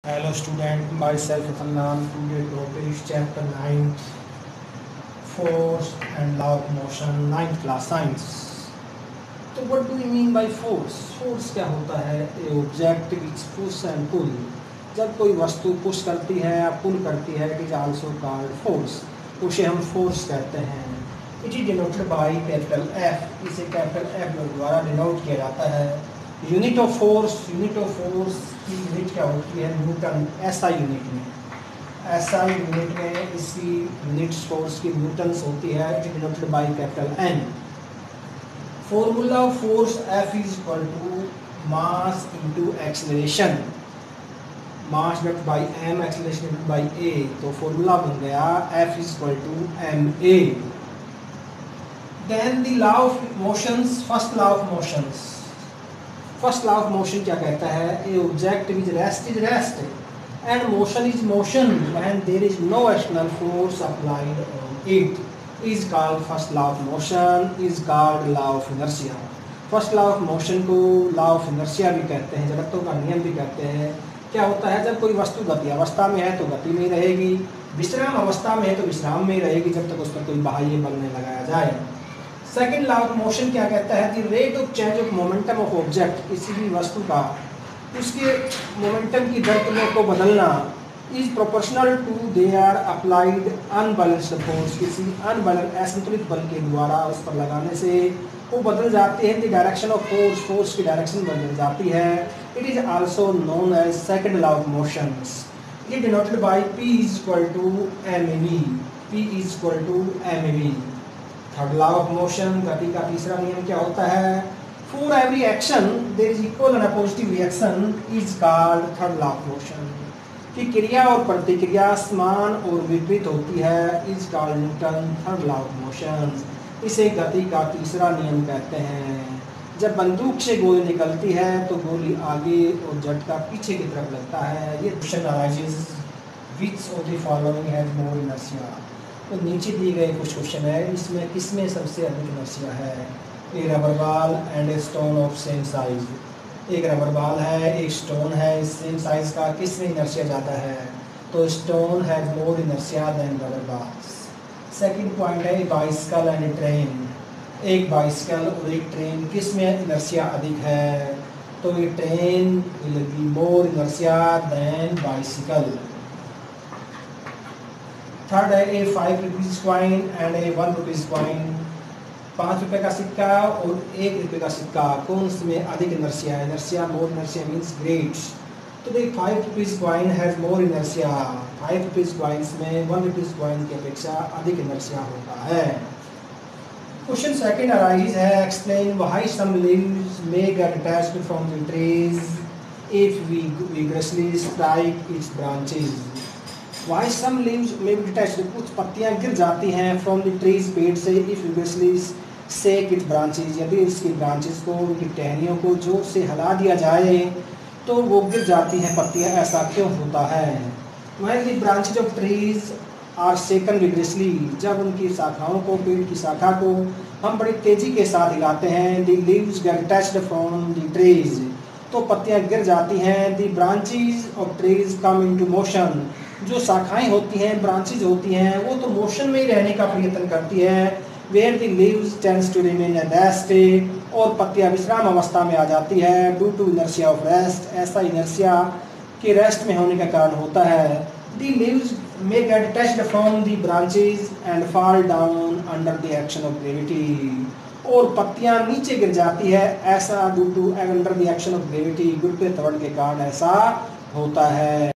Hello student, myself Fannaan. Today topic is chapter 9, force and law of motion, 9th class science. तो what do you mean by force? Force क्या होता है? A object which push and pull. जब कोई वस्तु push करती है या पुल करती है, it is also called force. उसे हम force कहते हैं. It is denoted by capital F. इसे capital F द्वारा denote किया जाता है. यूनिट ऑफ फोर्स की यूनिट क्या होती है? न्यूटन. एसआई यूनिट में इसकी यूनिट फोर्स की न्यूटन्स होती है. It is denoted by capital N. Formula of force F is equal to mass into acceleration. Mass divided by M, acceleration divided by A. तो formula बन गया F is equal to M A. Then the law of motions. First law of motion क्या कहता है? A object which rest is rest and motion is motion when there is no external force applied on it is called first law of motion, is called law of inertia. First law of motion को law of inertia भी कहते हैं, जड़त्व का नियम भी कहते हैं. क्या होता है? जब कोई वस्तु गति अवस्था में है तो गति में रहेगी, विश्राम अवस्था में है तो विश्राम में रहेगी, जब तक उस पर कोई बाह्य बल नहीं लगाया जाए. सेकेंड लॉ ऑफ मोशन क्या कहता है? The rate of change of momentum of object. किसी भी वस्तु का उसके मोमेंटम की दर को बदलना is proportional to their applied unbalanced force. किसी अनबैलेंस असंतुलित बल के द्वारा उस पर लगाने से वो बदल जाती है. द डायरेक्शन ऑफ फोर्स की डायरेक्शन बदल जाती है. It is also known as second law of motions. ये denoted by P is equal to mAv. Third law of motion, गति का तीसरा नियम क्या होता है? For every action there is equal and opposite reaction is called third law of motion. कि क्रिया और प्रतिक्रिया समान और विपरीत होती है, is called Newton third law of motion. इसे गति का तीसरा नियम कहते हैं. जब बंदूक से गोली निकलती है तो गोली आगे और झटका पीछे की तरफ लगता है. ये question arises which of the following has more inertia. तो नीचे दिए गए कुछ क्वेश्चन है, इसमें किसमें सबसे अधिक इनर्शिया है? एक rubber ball and a stone of same size. एक रबर बॉल है, एक स्टोन है सेम साइज का, किसमें इनर्शिया ज़्यादा है? तो stone has more inertia than rubber balls. Second point है बाइसिकल एंड ए ट्रेन. एक बाइसिकल और एक ट्रेन, किसमें इनर्शिया अधिक है? तो ये train will be more inertia than bicycle. Third है a 5 rupees coin and a 1 rupees coin. 5 रुपये का सिक्का और 1 रुपये का सिक्का, कौन में अधिक इनर्शिया है? इनर्शिया मोर इनर्शिया मीन्स ग्रेट. तो देख 5 rupees coin has more inertia. 5 rupees coins में 1 रुपीज़ कॉइन की अपेक्षा अधिक इनर्शिया होता है. क्वेश्चन सेकंड अराइज है, explain why some leaves may get attached from the trees if we vigorously strike its branches. Why some leaves may be detached. कुछ पत्तियां गिर जाती हैं फ्रॉम द ट्रीज, पेड़ से. If vigorously shake its branches, यदि इसकी ब्रांचेस को, उनकी टहनियों को जोर से हिला दिया जाए तो वो गिर जाती हैं पत्तियां. ऐसा क्यों होता है? When the branches of trees are shaken vigorously, जब उनकी शाखाओं को, पेड़ की शाखा को हम बड़ी तेजी के साथ हिलाते हैं, the leaves get detached from the trees, तो पत्तियां गिर जाती हैं. the branches of trees come into motion, जो शाखाएं होती हैं, ब्रांचेज होती हैं, वो तो मोशन में ही रहने का प्रयत्न करती है. Where the leaves tends to remain at rest, और पत्तियां विश्राम अवस्था में आ जाती है. Due to inertia of rest, ऐसा इनर्शिया के रेस्ट में होने का कारण होता है. The leaves may get attached from the branches and fall down under the action of gravity, और पत्तियां नीचे गिर जाती है, ऐसा due to under the action of gravity, गुरुत्वाकर्षण के कारण ऐसा होता है.